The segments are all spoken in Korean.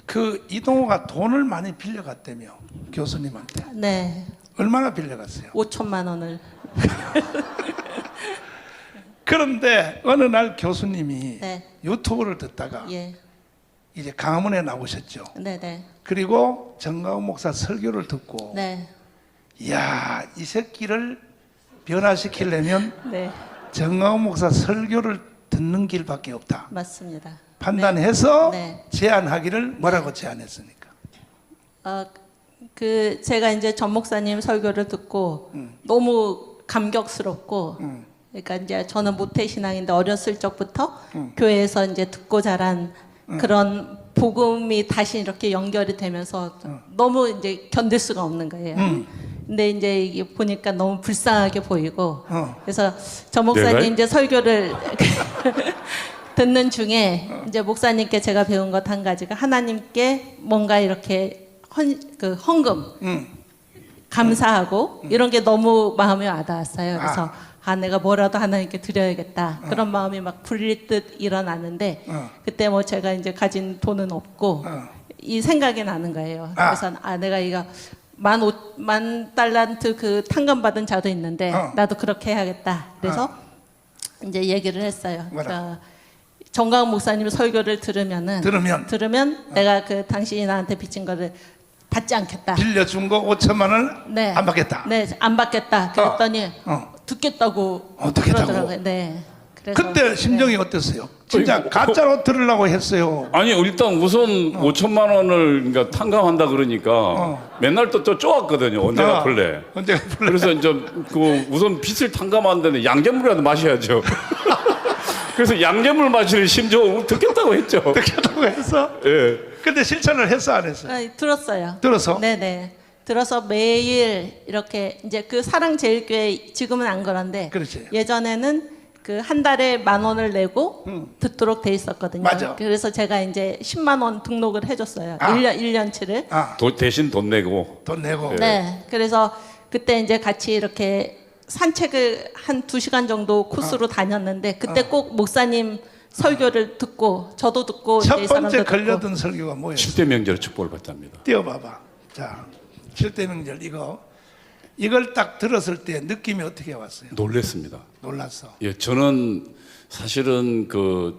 그 이동호가 돈을 많이 빌려갔다며 교수님한테. 네. 얼마나 빌려갔어요? 5천만 원을. 그런데 어느 날 교수님이 네. 유튜브를 듣다가 예. 이제 강화문에 나오셨죠. 네네. 그리고 정가훈 목사 설교를 듣고 네. 이야, 이 새끼를 변화시키려면 네. 정가훈 목사 설교를 듣는 길밖에 없다 맞습니다. 판단해서 네. 제안하기를 뭐라고 제안했습니까? 그 제가 이제 전 목사님 설교를 듣고 너무 감격스럽고 그러니까 이제 저는 모태 신앙인데 어렸을 적부터 교회에서 이제 듣고 자란 그런 복음이 다시 이렇게 연결이 되면서 너무 이제 견딜 수가 없는 거예요. 근데 이제 이게 보니까 너무 불쌍하게 보이고 그래서 전 목사님 이제 설교를 듣는 중에 이제 목사님께 제가 배운 것 한 가지가 하나님께 뭔가 이렇게 헌금 감사하고 이런 게 너무 마음에 와닿았어요. 그래서 내가 뭐라도 하나님께 드려야겠다 그런 마음이 막 불릴 듯 일어나는데 그때 뭐 제가 이제 가진 돈은 없고 이 생각이 나는 거예요. 그래서 내가 이거 만 달란트 그 탕감 받은 자도 있는데 나도 그렇게 해야겠다. 그래서 이제 얘기를 했어요. 정가훈 목사님 설교를 들으면 내가 그 당신이 나한테 빚진 거를 받지 않겠다. 빌려준 거 5천만 원 네. 안 받겠다. 네, 안 받겠다. 그랬더니 듣겠다고 듣겠다고. 그러더라고요. 네. 그래서 그때 심정이 어땠어요? 진짜 가짜로 들으려고 했어요. 아니 일단 우선 5천만 원을 그러니까 탕감한다 그러니까 맨날 또 쪼았거든요. 언제가 벌래. 언제가 벌래. 그래서 이제 그 우선 빚을 탕감하는데 양잿물이라도 마셔야죠. 그래서 양잿물 마시는 심정으로 듣겠다고 했죠. 듣겠다고 해서. 예. 근데 실천을 했어 안 했어? 들었어요. 들어서? 네네. 들어서 매일 이렇게 이제 그 사랑제일교회 지금은 안 그런데 그렇지. 예전에는 그 한 달에 10,000원을 내고 듣도록 돼 있었거든요. 맞아. 그래서 제가 이제 10만 원 등록을 해줬어요. 아. 1년치를. 대신 돈 내고. 돈 내고. 네. 네. 그래서 그때 이제 같이 이렇게 산책을 한 2시간 정도 코스로 다녔는데 그때 꼭 목사님 설교를 듣고 저도 듣고 첫 이제 이 번째 사람도 걸려든 설교가 뭐예요? 7대 명절에 축복을 받답니다. 띄워봐봐. 자, 7대 명절 이걸 딱 들었을 때 느낌이 어떻게 왔어요? 놀랬습니다. 놀랐어. 예, 저는 사실은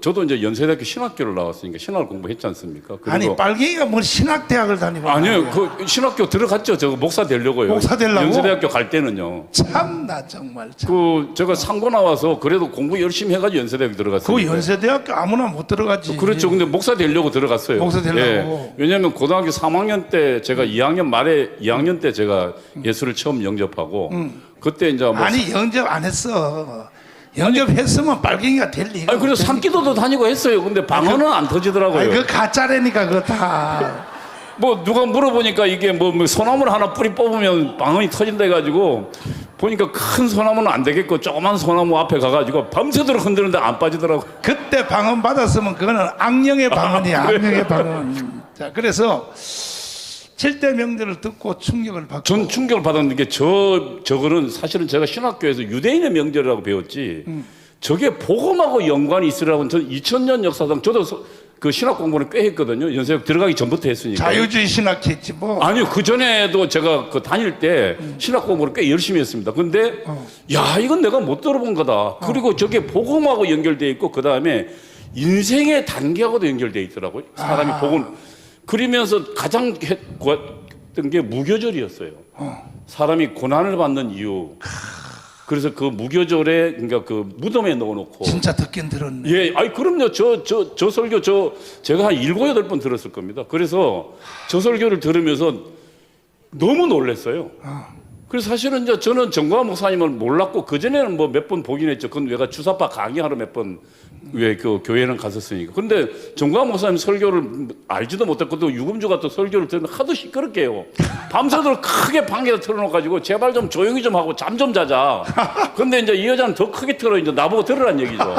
저도 이제 연세대학교 신학교를 나왔으니까 신학을 공부했지 않습니까? 그리고 아니 빨갱이가 뭐 신학대학을 다니고 아니요, 그 신학교 들어갔죠. 저거 목사 되려고요. 목사 되려고? 연세대학교 갈 때는요. 참나 정말 참. 제가 상고 나와서 그래도 공부 열심히 해가지고 연세대학교 들어갔어요. 그 연세대학교 아무나 못 들어가지. 그렇죠. 근데 목사 되려고 들어갔어요. 목사 되려고. 예. 왜냐하면 고등학교 3학년 때 제가 2학년 말에 2학년 때 제가 예수를 처음 영접하고 그때 이제 아니 영접 안 했어. 영접했으면 빨갱이가 될 리가. 아니 그래서 산기도도 다니고 했어요. 근데 방언은 안 터지더라고요. 아니, 그 가짜라니까 그거 다. 뭐 누가 물어보니까 이게 뭐 소나무를 하나 뿌리 뽑으면 방언이 터진다 해가지고 보니까 큰 소나무는 안 되겠고 조그만 소나무 앞에 가가지고 밤새도록 흔드는데 안 빠지더라고요. 그때 방언 받았으면 그거는 악령의 방언이야. 악령의 방언. 자, 그래서 7대 명절을 듣고 충격을 받고. 전 충격을 받았는 게 저거는 사실은 제가 신학교에서 유대인의 명절이라고 배웠지 저게 복음하고 연관이 있으라고는 전 2000년 역사상 저도 그 신학 공부는 꽤 했거든요. 연세대 들어가기 전부터 했으니까. 자유주의 신학했지 뭐. 아니요, 그 전에도 제가 그 다닐 때 신학 공부를 꽤 열심히 했습니다. 근데 야 이건 내가 못 들어본 거다. 그리고 저게 복음하고 연결돼 있고 그 다음에 인생의 단계하고도 연결돼 있더라고요. 사람이 복음. 그러면서 가장 했던 게 무교절이었어요. 사람이 고난을 받는 이유. 그래서 그 무교절에 그러니까 그 무덤에 넣어놓고. 진짜 듣긴 들었네. 예, 아니 그럼요. 저 설교 제가 한 7, 8번 들었을 겁니다. 그래서 저 설교를 들으면서 너무 놀랐어요. 그래서 사실은 이제 저는 정광훈 목사님을 몰랐고 그 전에는 뭐 몇 번 보긴 했죠. 그건 내가 주사파 강의하러 몇 번 왜 그 교회는 갔었으니까. 근데 정광훈 목사님 설교를 알지도 못했고 또 유금주가 또 설교를 들으면 하도 시끄럽게 해요. 밤새도록 크게 방에다 틀어놓고 제발 좀 조용히 좀 하고 잠 좀 자자. 근데 이제 이 여자는 더 크게 틀어 이제 나보고 들으란 얘기죠.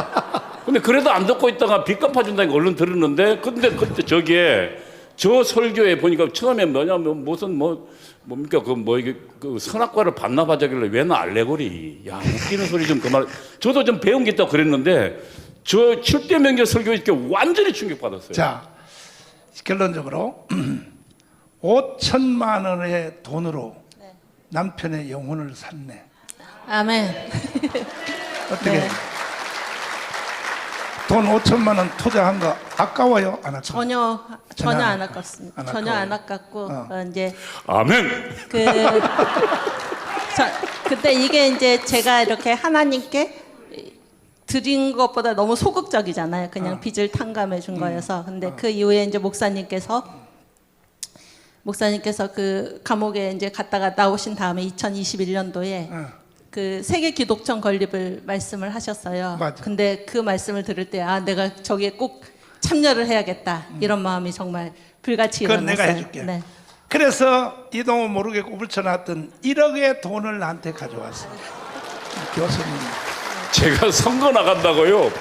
근데 그래도 안 듣고 있다가 빚 갚아준다니까 얼른 들었는데 근데 그때 저기에 저 설교에 보니까 처음에 뭐냐면 무슨 뭡니까 이게 그 선악과를 반납하자길래 왜는 알레고리. 야 웃기는 소리 좀 그만. 저도 좀 배운 게 있다고 그랬는데 저 7대 명절 설교에 이렇게 완전히 충격받았어요. 자, 결론적으로 5천만 원의 돈으로 네. 남편의 영혼을 샀네. 아멘. 어떻게? 네. 돈 5천만 원 투자한 거 아까워요? 안 아까워요? 전혀 안 아깝습니다. 안 전혀 안 아까워요. 아깝고 이제 아멘. 그 그때 이게 이제 제가 이렇게 하나님께 드린 것보다 너무 소극적이잖아요. 그냥 빚을 탕감해 준 거여서. 근데 그 이후에 이제 목사님께서 그 감옥에 이제 갔다가 나오신 다음에 2021년도에 그 세계 기독청 건립을 말씀을 하셨어요. 맞아. 근데 그 말씀을 들을 때 내가 저기에 꼭 참여를 해야겠다 이런 마음이 정말 불같이 그건 일어났어요. 내가 해줄게. 네. 그래서 이동호 모르게 꼽을쳐놨던 1억의 돈을 나한테 가져왔어. 교수님. 제가 선거 나간다고요.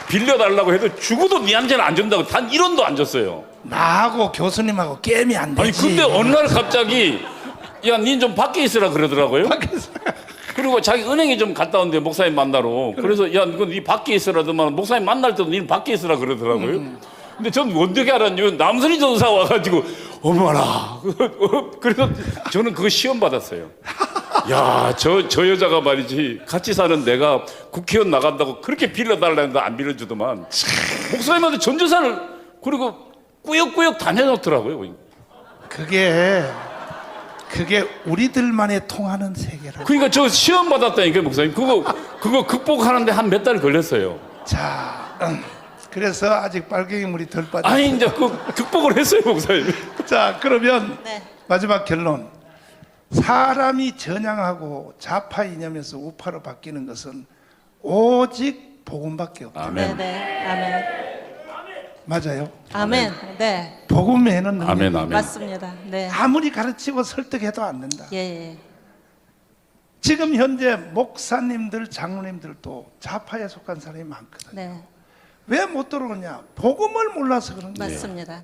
빌려달라고 해도 죽어도 니한테는 안 준다고 단 1원도 안 줬어요. 나하고 교수님하고 게임이 안 아니 되지. 근데 어느 날 갑자기 야, 니 좀 밖에 있으라 그러더라고요. 그리고 자기 은행에 좀 갔다 온대 목사님 만나러. 그래서 야, 이건 니 밖에 있으라더만 목사님 만날 때도 니 밖에 있으라 그러더라고요. 근데 전 어떻게 알았냐면 남순이 전사 와가지고 어머나. 그래서 저는 그거 시험 받았어요. 야, 저 여자가 말이지 같이 사는 내가 국회의원 나간다고 그렇게 빌려달라는데 안 빌려주더만 목사님한테 전 재산을 그리고 꾸역꾸역 다 내놓더라고요. 그게 우리들만의 통하는 세계라. 그러니까 저 시험 받았다니까 목사님. 그거 극복하는데 한 몇 달 걸렸어요. 자, 그래서 아직 빨갱이 물이 덜 빠져. 아니 이제 그 극복을 했어요 목사님. 자, 그러면 네. 마지막 결론. 사람이 전향하고 좌파 이념에서 우파로 바뀌는 것은 오직 복음밖에 없다. 아멘. 네. 아멘. 맞아요. 아멘. 네. 복음 외에는 능력이 아멘 아멘. 맞습니다. 네. 아무리 가르치고 설득해도 안 된다. 예. 지금 현재 목사님들, 장로님들도 좌파에 속한 사람이 많거든요. 네. 왜 못 들어오냐? 복음을 몰라서 그런 거예요. 맞습니다.